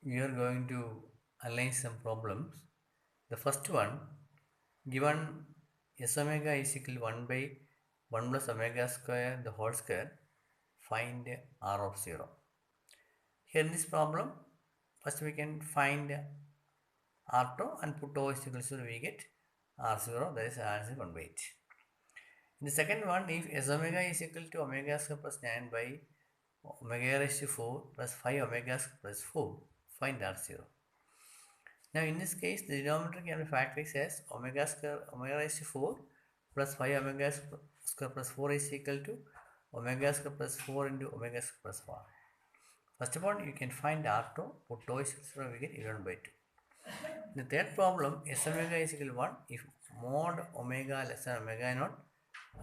we are going to analyze some problems. The first one, given s omega is equal to 1 by 1 plus omega square the whole square, find r of 0. Here in this problem, first we can find r2 and put o is equal to 0, we get r0, that is answer 1 by 8. In the second one, if s omega is equal to omega square plus 9 by omega raised to 4 plus 5 omega square plus 4, find r0. Now in this case, the denominator can be factorized as omega raised to 4 plus 5 omega square plus 4 is equal to omega square plus 4 into omega square plus 1. First of all, you can find R2, put tau is equal to 0, we get 11 by 2. The third problem, S omega is equal to 1 if mod omega less than omega naught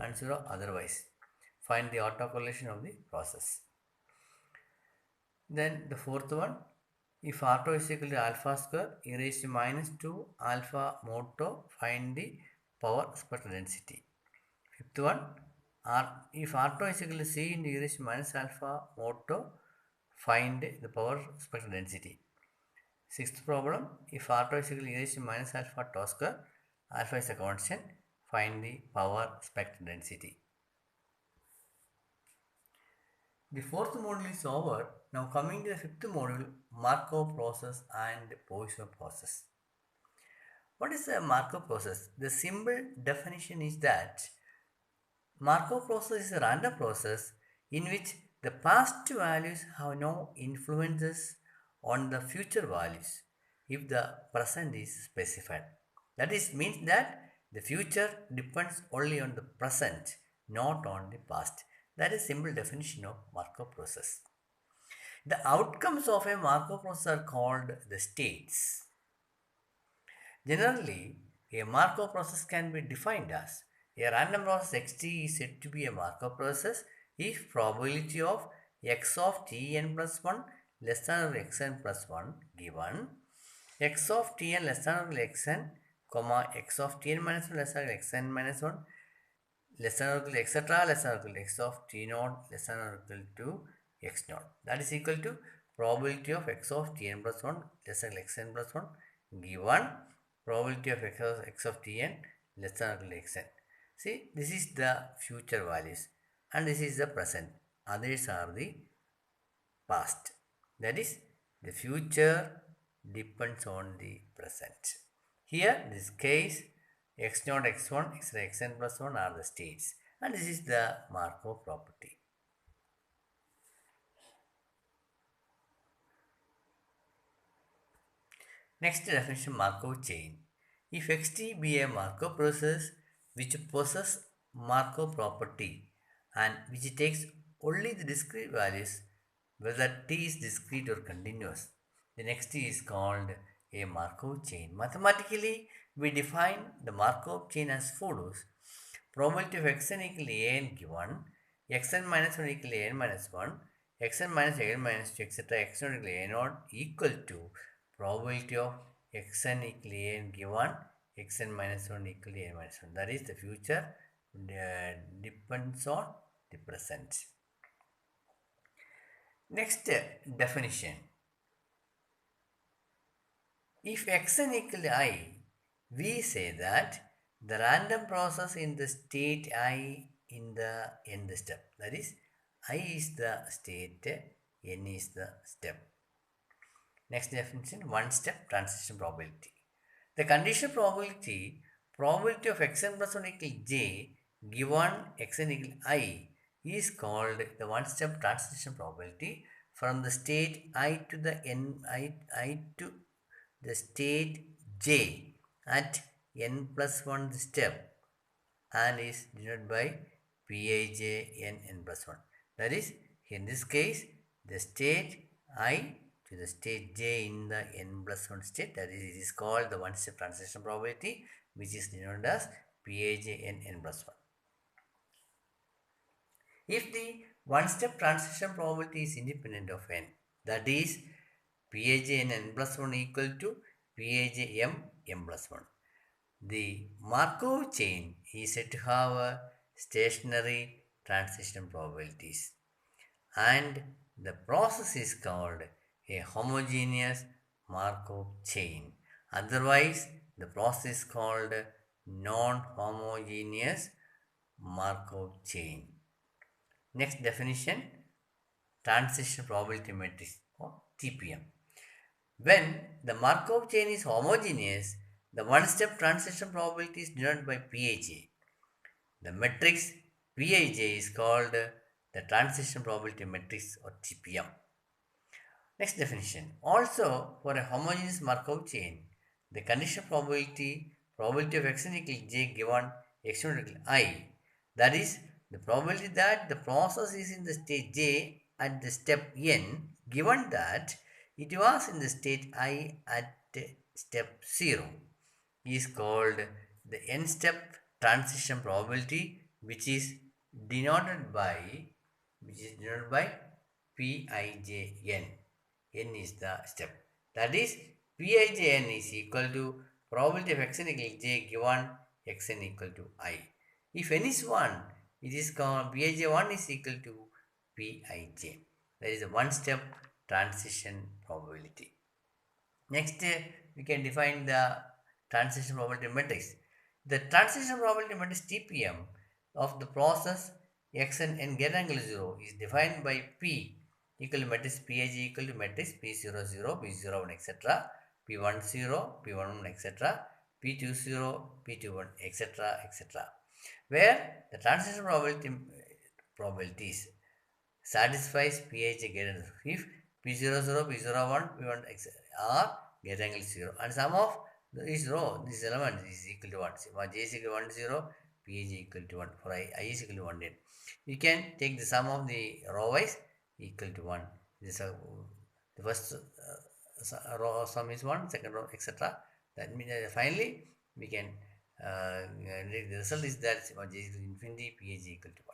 and 0 otherwise. Find the autocorrelation of the process. Then the fourth one, if R2 is equal to alpha square e raised to minus 2 alpha mod tau, find the power spectral density. Fifth one, if R2 is equal to C into e raised to minus alpha mod tau, find the power spectral density. Sixth problem, if R2 is equal to e raised to minus alpha tau square, alpha is a constant, find the power spectral density. The fourth module is over. Now coming to the fifth module, Markov process and Poisson process. What is a Markov process? The simple definition is that Markov process is a random process in which the past values have no influences on the future values if the present is specified. That is means that the future depends only on the present, not on the past. That is simple definition of Markov process. The outcomes of a Markov process are called the states. Generally, a Markov process can be defined as a random process xt is said to be a Markov process if probability of x of tn plus 1 less than or xn plus 1 given x of tn less than or xn, comma x of tn minus 1 less than or xn minus 1 less than or equal to etc. less than or equal to x of t naught less than or equal to x naught. That is equal to probability of x of tn plus 1 less than xn plus 1 given probability of x of tn less than or equal to xn. See, this is the future values and this is the present. Others are the past. That is, the future depends on the present. Here, this case, x0, x1, x xn plus 1 are the states, and this is the Markov property. Next definition, Markov chain. If xt be a Markov process which possesses Markov property and which takes only the discrete values, whether t is discrete or continuous, the next is called a Markov chain. Mathematically, we define the Markov chain as follows. Probability of xn equal to an given, xn minus 1 equal to an minus 1, xn minus an minus 2, etc. x0 equal to a naught equal to probability of xn equal to an given, xn minus 1 equal to an minus 1. That is, the future depends on the present. Next definition. If xn equal to I, we say that the random process in the state I in the nth step. That is, I is the state, n is the step. Next definition, one step transition probability. The condition probability of xn plus 1 equal j given xn equal I is called the one step transition probability from the state I to the I to the state j at n plus 1 step and is denoted by Pij n plus 1. That is, in this case, the state I to the state j in the n plus 1 state, that is, it is called the one step transition probability, which is denoted as Pij n plus 1. If the one step transition probability is independent of n, that is, Pij n plus 1 equal to Pij m plus 1. The Markov chain is said to have a stationary transition probabilities and the process is called a homogeneous Markov chain. Otherwise, the process is called non-homogeneous Markov chain. Next definition, transition probability matrix or TPM. When the Markov chain is homogeneous, the one-step transition probability is denoted by Pij. The matrix Pij is called the transition probability matrix or TPM. Next definition. Also, for a homogeneous Markov chain, the conditional probability of x n equal j given x n equal I, that is, the probability that the process is in the state j at the step n, given that it was in the state I at step 0, is called the n step transition probability, which is denoted by Pijn. N is the step. That is, Pijn is equal to probability of xn equal j given xn equal to I. If n is 1, it is called Pij1 is equal to Pij. That is a one-step transition probability. Next, we can define the transition probability matrix. The transition probability matrix TPM of the process xn and get angle 0 is defined by P equal to matrix Pij equal to matrix P00, P01, etc., P10, P11, etc., P20, P21, etc., etc., where the transition probabilities satisfies Pij greater than if P00, P01, P1 are greater angle 0 and sum of this row, this element is equal to 1. For j is equal to 1, 0, Pij equal to 1. For I is equal to 1, 10. You can take the sum of the row wise equal to 1. This the first row sum is 1, second row, etc. That means finally we can the result is that j is equal to infinity, Pij equal to 1.